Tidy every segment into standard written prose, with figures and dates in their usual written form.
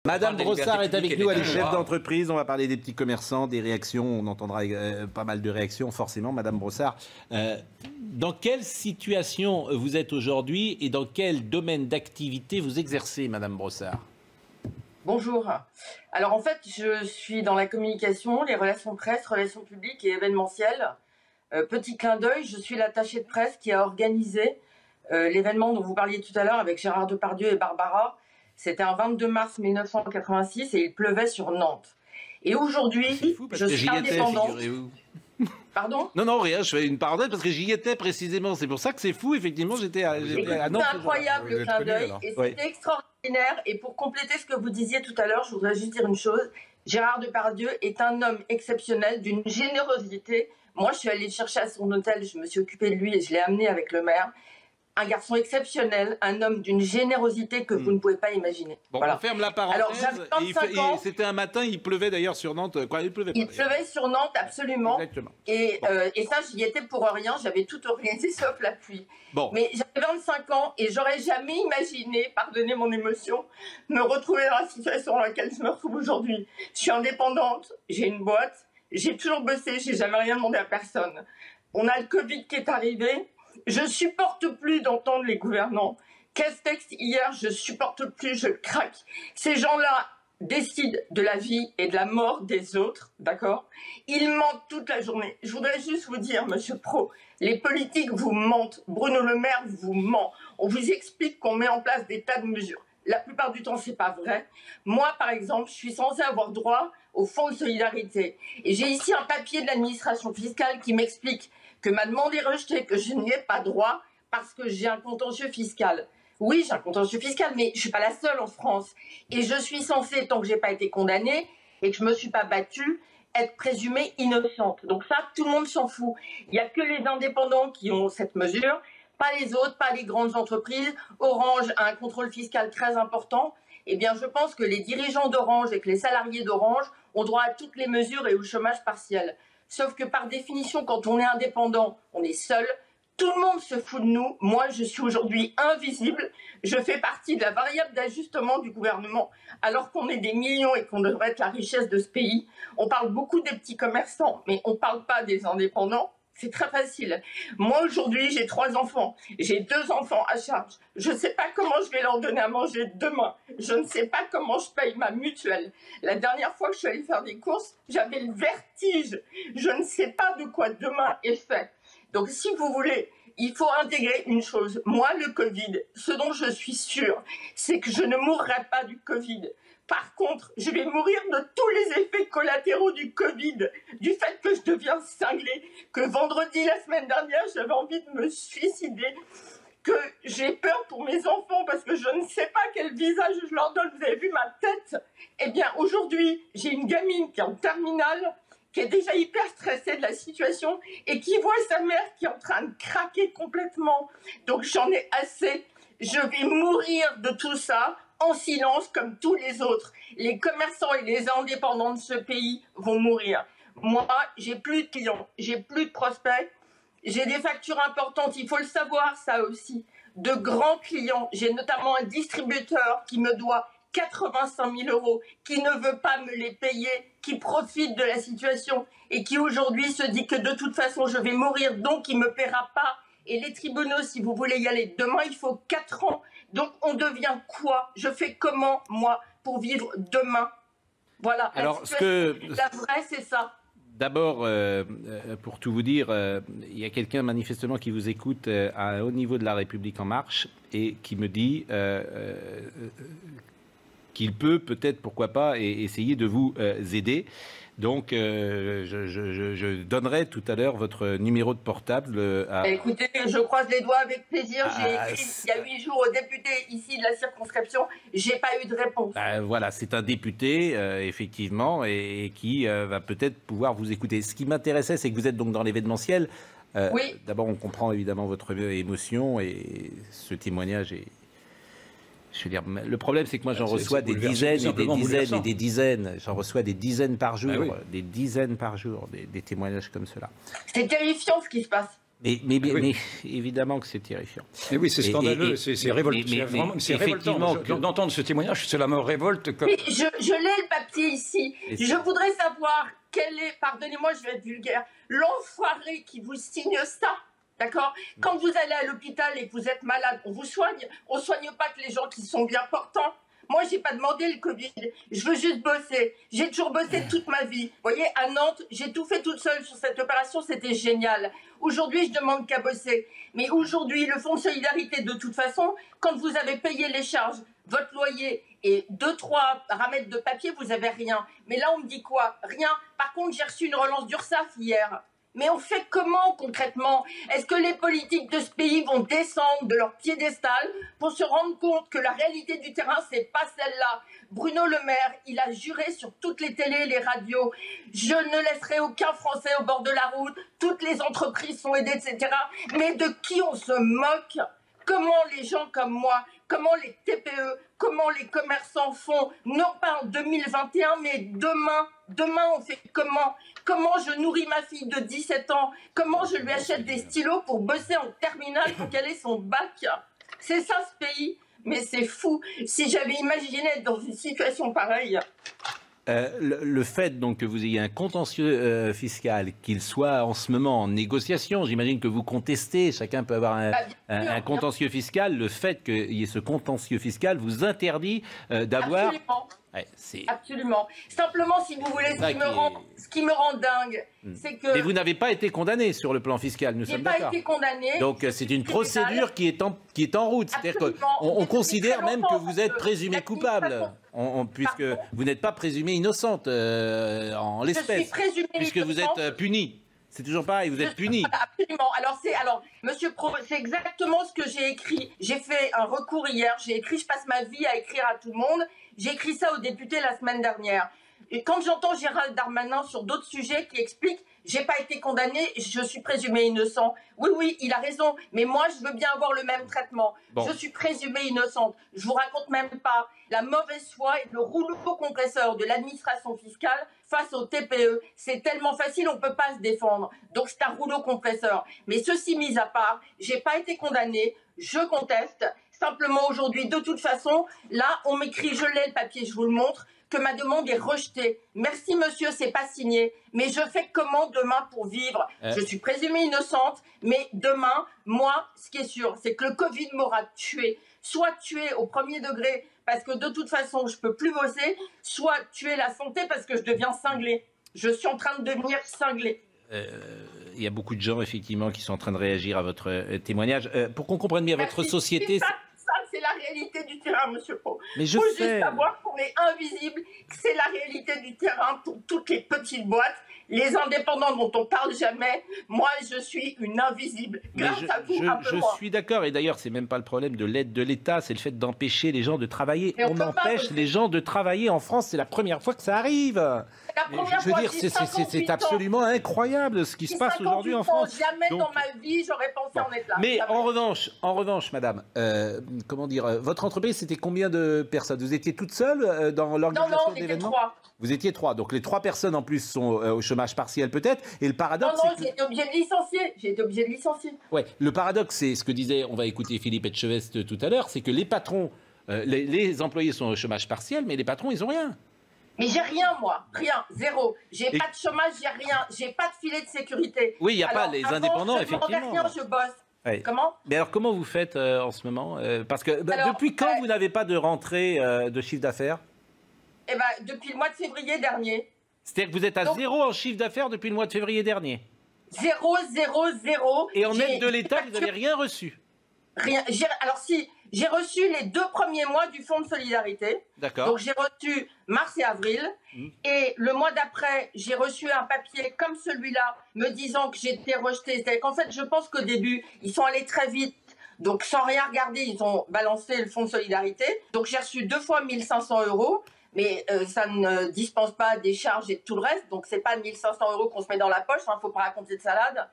Madame Brossard est avec nous, elle est chef droit. d'entreprise. On va parler des petits commerçants, des réactions. On entendra pas mal de réactions, forcément. Madame Brossard, dans quelle situation vous êtes aujourd'hui et dans quel domaine d'activité vous exercez, Madame Brossard? Bonjour. Alors en fait, je suis dans la communication, les relations presse, relations publiques et événementielles. Petit clin d'œil, je suis l'attachée de presse qui a organisé l'événement dont vous parliez tout à l'heure avec Gérard Depardieu et Barbara. C'était un 22 mars 1986 et il pleuvait sur Nantes. Et aujourd'hui, je suis indépendante. Pardon? Non, rien, je fais une parenthèse parce que j'y étais précisément. C'est pour ça que c'est fou, effectivement, j'étais à Nantes. C'est incroyable le clin d'œil et c'était extraordinaire. Et pour compléter ce que vous disiez tout à l'heure, je voudrais juste dire une chose. Gérard Depardieu est un homme exceptionnel, d'une générosité. Moi, je suis allée le chercher à son hôtel, je me suis occupée de lui et je l'ai amené avec le maire. Un garçon exceptionnel, un homme d'une générosité que vous ne pouvez pas imaginer. Bon, voilà. On ferme la parenthèse. Alors, j'avais 25 ans. C'était un matin, il pleuvait d'ailleurs sur Nantes. Quoi, il pleuvait sur Nantes, absolument. Exactement. Et ça, j'y étais pour rien. J'avais tout organisé sauf la pluie. Bon. Mais j'avais 25 ans et j'aurais jamais imaginé, pardonnez mon émotion, me retrouver dans la situation dans laquelle je me retrouve aujourd'hui. Je suis indépendante, j'ai une boîte, j'ai toujours bossé, j'ai jamais rien demandé à personne. On a le Covid qui est arrivé. Je supporte plus d'entendre les gouvernants. Castex, hier, je supporte plus, je craque. Ces gens-là décident de la vie et de la mort des autres, d'accord? Ils mentent toute la journée. Je voudrais juste vous dire, monsieur Pro, les politiques vous mentent. Bruno Le Maire vous ment. On vous explique qu'on met en place des tas de mesures. La plupart du temps, c'est pas vrai. Moi, par exemple, je suis censée avoir droit au fonds de solidarité. Et j'ai ici un papier de l'administration fiscale qui m'explique que ma demande est rejetée, que je n'y ai pas droit parce que j'ai un contentieux fiscal. Oui, j'ai un contentieux fiscal, mais je suis pas la seule en France. Et je suis censée, tant que j'ai pas été condamnée et que je me suis pas battue, être présumée innocente. Donc ça, tout le monde s'en fout. Il y a que les indépendants qui ont cette mesure, pas les autres, pas les grandes entreprises. Orange a un contrôle fiscal très important. Eh bien, je pense que les dirigeants d'Orange et que les salariés d'Orange ont droit à toutes les mesures et au chômage partiel. Sauf que par définition, quand on est indépendant, on est seul. Tout le monde se fout de nous. Moi, je suis aujourd'hui invisible. Je fais partie de la variable d'ajustement du gouvernement, alors qu'on est des millions et qu'on devrait être la richesse de ce pays. On parle beaucoup des petits commerçants, mais on ne parle pas des indépendants. C'est très facile. Moi, aujourd'hui, j'ai 3 enfants. J'ai 2 enfants à charge. Je ne sais pas comment je vais leur donner à manger demain. Je ne sais pas comment je paye ma mutuelle. La dernière fois que je suis allée faire des courses, j'avais le vertige. Je ne sais pas de quoi demain est fait. Donc, si vous voulez, il faut intégrer une chose. Moi, le Covid, ce dont je suis sûre, c'est que je ne mourrai pas du Covid. Par contre, je vais mourir de tous les effets collatéraux du Covid, du fait que je deviens cinglée, que vendredi, la semaine dernière, j'avais envie de me suicider, que j'ai peur pour mes enfants parce que je ne sais pas quel visage je leur donne. Vous avez vu ma tête? Eh bien, aujourd'hui, j'ai une gamine qui est en terminale, qui est déjà hyper stressée de la situation et qui voit sa mère qui est en train de craquer complètement. Donc, j'en ai assez. Je vais mourir de tout ça en silence comme tous les autres. Les commerçants et les indépendants de ce pays vont mourir. Moi, j'ai plus de clients, j'ai plus de prospects, j'ai des factures importantes, il faut le savoir ça aussi, de grands clients. J'ai notamment un distributeur qui me doit 85 000 €, qui ne veut pas me les payer, qui profite de la situation et qui aujourd'hui se dit que de toute façon je vais mourir, donc il ne me paiera pas. Et les tribunaux, si vous voulez y aller demain, il faut 4 ans. Donc on devient quoi? Je fais comment, moi, pour vivre demain? Voilà. Alors, la vraie, c'est ça. D'abord, pour tout vous dire, il y a quelqu'un manifestement qui vous écoute à un haut niveau de La République En Marche et qui me dit qu'il peut-être, pourquoi pas, essayer de vous aider. Donc, je donnerai tout à l'heure votre numéro de portable à... Écoutez, je croise les doigts avec plaisir. J'ai écrit il y a 8 jours au député ici de la circonscription. J'ai pas eu de réponse. Voilà, c'est un député, effectivement, et qui va peut-être pouvoir vous écouter. Ce qui m'intéressait, c'est que vous êtes donc dans l'événementiel. Oui. D'abord, on comprend évidemment votre émotion et ce témoignage est... Je veux dire, le problème, c'est que moi, j'en reçois des dizaines et des dizaines et des dizaines. J'en reçois des dizaines par jour, des dizaines par jour, des témoignages comme cela. C'est terrifiant ce qui se passe. Mais évidemment que c'est terrifiant. Mais oui, c'est scandaleux, c'est révoltant. C'est révoltant d'entendre ce témoignage, cela me révolte. Comme... Mais je l'ai le papier ici. Je voudrais savoir quel est, pardonnez-moi, je vais être vulgaire, l'enfoiré qui vous signe ça. D'accord? Quand vous allez à l'hôpital et que vous êtes malade, on vous soigne. On ne soigne pas que les gens qui sont bien portants. Moi, je n'ai pas demandé le Covid. Je veux juste bosser. J'ai toujours bossé toute ma vie. Vous voyez, à Nantes, j'ai tout fait toute seule sur cette opération. C'était génial. Aujourd'hui, je demande qu'à bosser. Mais aujourd'hui, le fonds de solidarité, de toute façon, quand vous avez payé les charges, votre loyer et 2-3 ramettes de papier, vous n'avez rien. Mais là, on me dit quoi? Rien. Par contre, j'ai reçu une relance d'URSSAF hier. Mais on fait comment concrètement? Est-ce que les politiques de ce pays vont descendre de leur piédestal pour se rendre compte que la réalité du terrain, c'est pas celle-là? Bruno Le Maire, il a juré sur toutes les télés et les radios, je ne laisserai aucun Français au bord de la route, toutes les entreprises sont aidées, etc. Mais de qui on se moque? Comment les gens comme moi, comment les TPE, comment les commerçants font, non pas en 2021, mais demain? Demain, on fait comment? Comment je nourris ma fille de 17 ans? Comment je lui achète des stylos pour bosser en terminale pour qu'elle ait son bac? C'est ça ce pays? Mais c'est fou. Si j'avais imaginé être dans une situation pareille... Le fait donc que vous ayez un contentieux fiscal, qu'il soit en ce moment en négociation, j'imagine que vous contestez, chacun peut avoir un contentieux fiscal, le fait qu'il y ait ce contentieux fiscal vous interdit d'avoir... Absolument. Ouais, absolument. Simplement, si vous voulez, ce qui me rend dingue, c'est que... Mais vous n'avez pas été condamné sur le plan fiscal, nous sommes d'accord. J'ai pas été condamné. Donc c'est une procédure qui est en route. C'est-à-dire qu'on considère même que vous êtes présumé coupable, puisque vous n'êtes pas présumé innocente en l'espèce, puisque vous êtes puni. C'est toujours pareil, vous êtes puni. Absolument. Alors, Monsieur Pro, c'est exactement ce que j'ai écrit. J'ai fait un recours hier. J'ai écrit, je passe ma vie à écrire à tout le monde. J'ai écrit ça aux députés la semaine dernière. Et quand j'entends Gérald Darmanin sur d'autres sujets qui explique, j'ai pas été condamné, je suis présumé innocent. Oui, il a raison. Mais moi, je veux bien avoir le même traitement. Bon. Je suis présumée innocente. Je vous raconte même pas la mauvaise foi et le rouleau compresseur de l'administration fiscale face aux TPE. C'est tellement facile, on peut pas se défendre. Donc c'est un rouleau compresseur. Mais ceci mis à part, j'ai pas été condamnée. Je conteste. Simplement aujourd'hui, de toute façon, là, on m'écrit, je l'ai le papier, je vous le montre, que ma demande est rejetée. Merci monsieur, c'est pas signé. Mais je fais comment demain pour vivre? Je suis présumée innocente, mais demain, moi, ce qui est sûr, c'est que le Covid m'aura tuée. Soit tuée au premier degré, parce que de toute façon, je peux plus bosser, soit tuer la santé parce que je deviens cinglée. Je suis en train de devenir cinglée. Il y a beaucoup de gens, effectivement, qui sont en train de réagir à votre témoignage. Pour qu'on comprenne bien votre société... Ça, c'est la réalité du terrain, monsieur Pau. Mais je sais. Il faut juste savoir qu'on est invisible, que c'est la réalité du terrain pour toutes les petites boîtes, les indépendants dont on parle jamais. Moi, je suis une invisible. Grâce à vous, je suis d'accord. Et d'ailleurs, c'est même pas le problème de l'aide de l'État, c'est le fait d'empêcher les gens de travailler. On empêche les gens de travailler en France. C'est la première fois que ça arrive. Je veux dire, c'est absolument incroyable ce qui se passe aujourd'hui en France. Jamais dans ma vie, j'aurais pensé en être là. Mais en revanche, madame, comment dire, votre entreprise, c'était combien de personnes? Vous étiez toute seule dans l'organisation de l'événement? Non, on était 3. Vous étiez 3. Donc les 3 personnes en plus sont au chômage partiel peut-être. Et le paradoxe, non, j'ai été obligée de licencier. Ouais, le paradoxe, c'est ce que disait, on va écouter Philippe Etchevest tout à l'heure, c'est que les patrons, les employés sont au chômage partiel, mais les patrons, ils n'ont rien. Mais j'ai rien, moi. Rien. Zéro. J'ai pas de chômage, j'ai rien. J'ai pas de filet de sécurité. Oui, il n'y a pas les indépendants, effectivement. Rien, je bosse. Oui. Comment? Mais alors, comment vous faites en ce moment? Parce que depuis quand vous n'avez pas de rentrée de chiffre d'affaires? Eh ben, depuis le mois de février dernier. C'est-à-dire que vous êtes à zéro en chiffre d'affaires depuis le mois de février dernier? 0, 0, 0. Et en aide de l'État, vous n'avez rien reçu? Rien. Alors si, j'ai reçu les 2 premiers mois du Fonds de solidarité. D'accord. Donc j'ai reçu mars et avril. Et le mois d'après, j'ai reçu un papier comme celui-là me disant que j'étais rejetée. C'est-à-dire qu'en fait, je pense qu'au début, ils sont allés très vite. Donc sans rien regarder, ils ont balancé le Fonds de solidarité. Donc j'ai reçu 2 fois 1 500 €. Mais ça ne dispense pas des charges et tout le reste. Donc, c'est pas 1 500 € qu'on se met dans la poche. Faut pas raconter de salade.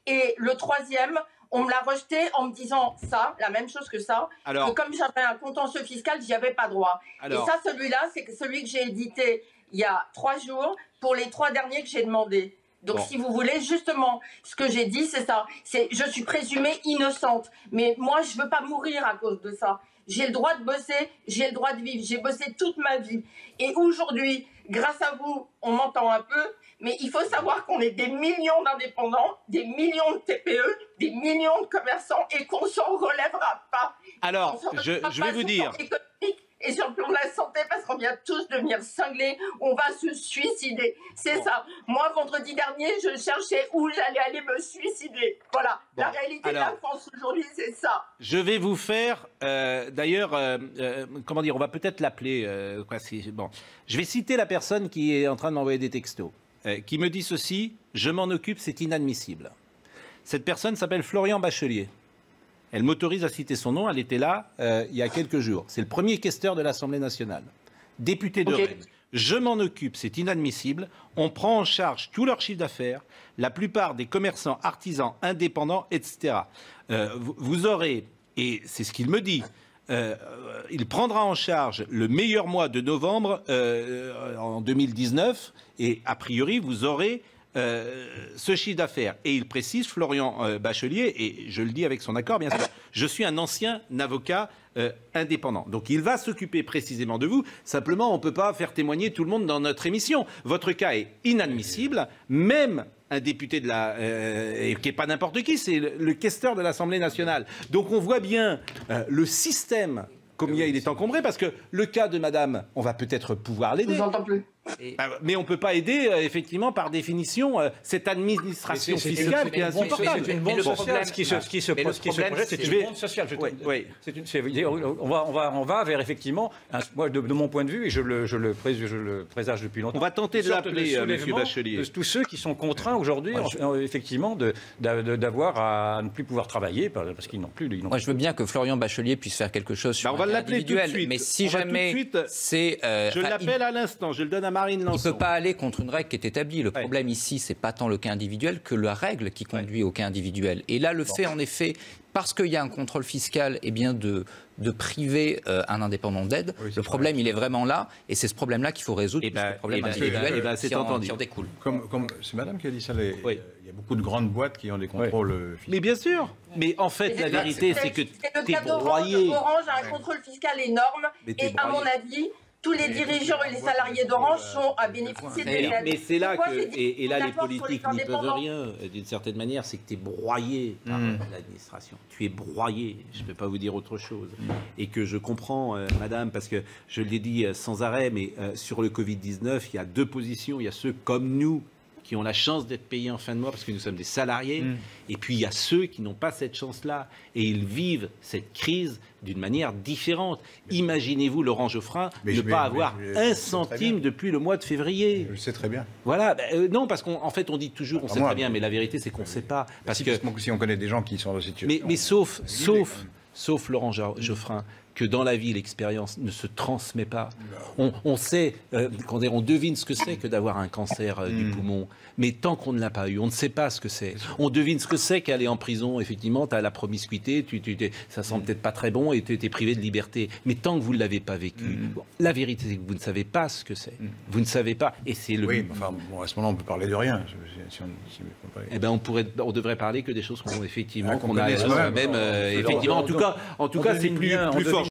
Et le troisième, on me l'a rejeté en me disant ça, la même chose que ça. Alors, que comme j'avais un contentieux fiscal, j'y avais pas droit. Alors, et ça, celui-là, c'est celui que j'ai édité il y a 3 jours pour les 3 derniers que j'ai demandé. Donc, si vous voulez, justement, ce que j'ai dit, c'est ça. Je suis présumée innocente. Mais moi, je veux pas mourir à cause de ça. J'ai le droit de bosser, j'ai le droit de vivre. J'ai bossé toute ma vie. Et aujourd'hui, grâce à vous, on m'entend un peu. Mais il faut savoir qu'on est des millions d'indépendants, des millions de TPE, des millions de commerçants et qu'on s'en relèvera pas. Alors, je vais vous dire... Et sur le plan de la santé, parce qu'on vient tous devenir cinglés, on va se suicider. C'est ça. Moi, vendredi dernier, je cherchais où j'allais aller me suicider. Voilà. Bon. La réalité de la France aujourd'hui, c'est ça. Je vais vous faire, d'ailleurs, comment dire, on va peut-être l'appeler. Bon. Je vais citer la personne qui est en train de m'envoyer des textos, qui me dit ceci: je m'en occupe, c'est inadmissible. Cette personne s'appelle Florian Bachelier. Elle m'autorise à citer son nom, elle était là il y a quelques jours. C'est le premier questeur de l'Assemblée nationale, député de Rennes. Je m'en occupe, c'est inadmissible. On prend en charge tout leur chiffre d'affaires, la plupart des commerçants, artisans, indépendants, etc. Vous aurez, et c'est ce qu'il me dit, il prendra en charge le meilleur mois de novembre en 2019, et a priori, vous aurez... ce chiffre d'affaires. Et il précise, Florian Bachelier, et je le dis avec son accord, bien sûr, je suis un ancien avocat indépendant. Donc il va s'occuper précisément de vous. Simplement, on ne peut pas faire témoigner tout le monde dans notre émission. Votre cas est inadmissible, même un député de la... qui n'est pas n'importe qui, c'est le questeur de l'Assemblée nationale. Donc on voit bien le système, combien il est encombré, parce que le cas de madame, on va peut-être pouvoir l'aider. Je vous entends plus. Mais on ne peut pas aider, effectivement, par définition, cette administration fiscale qui est insupportable. C'est une bombe sociale. Ce qui se projette, c'est une bombe sociale. On va vers, effectivement, moi, de mon point de vue, et je le présage depuis longtemps, on va tenter de l'appeler, M. Bachelier. De tous ceux qui sont contraints aujourd'hui, effectivement, d'avoir à ne plus pouvoir travailler, parce qu'ils n'ont plus... Moi, je veux bien que Florian Bachelier puisse faire quelque chose sur on va l'appeler tout de suite. Mais si jamais c'est... Je l'appelle à l'instant, je le donne à Marine Lançon. Il ne peut pas aller contre une règle qui est établie. Le problème ici, ce n'est pas tant le cas individuel que la règle qui conduit au cas individuel. Et là, le fait, en effet, parce qu'il y a un contrôle fiscal, eh bien de priver un indépendant d'aide, le problème, il est vraiment là. Et c'est ce problème-là qu'il faut résoudre. Le problème individuel qui en découle. C'est madame qui a dit ça. Il y a beaucoup de grandes boîtes qui ont des contrôles fiscaux. Mais bien sûr. Mais en fait, la vérité, c'est que tu es broyé. Orange a un contrôle fiscal énorme. Et à mon avis... tous les dirigeants et les salariés d'Orange sont à bénéficier des aides. Mais c'est là que, et là les politiques n'y peuvent rien, d'une certaine manière, c'est que tu es broyé par l'administration. Tu es broyé, je ne peux pas vous dire autre chose. Et que je comprends, madame, parce que je l'ai dit sans arrêt, mais sur le Covid-19, il y a deux positions. Il y a ceux comme nous, qui ont la chance d'être payés en fin de mois parce que nous sommes des salariés, et puis il y a ceux qui n'ont pas cette chance-là, et ils vivent cette crise d'une manière différente. Imaginez-vous, Laurent Geoffrin, ne pas avoir un centime depuis le mois de février. Je le sais très bien. Voilà, non, parce qu'en fait on dit toujours on sait très bien, mais la vérité c'est qu'on ne sait pas. Parce que si on connaît des gens qui sont dans cette situation... Mais sauf Laurent Geoffrin, que dans la vie, l'expérience ne se transmet pas. On sait, on devine ce que c'est que d'avoir un cancer du poumon, mais tant qu'on ne l'a pas eu, on ne sait pas ce que c'est. On devine ce que c'est qu'aller en prison, effectivement, tu as la promiscuité, ça sent peut-être pas très bon et tu es privé de liberté. Mais tant que vous ne l'avez pas vécu, la vérité, c'est que vous ne savez pas ce que c'est. Vous ne savez pas, et c'est le... Oui, enfin, à ce moment-là, on peut parler de rien. On devrait parler que des choses qu'on effectivement, qu'on a même, effectivement, en tout cas, c'est plus fort.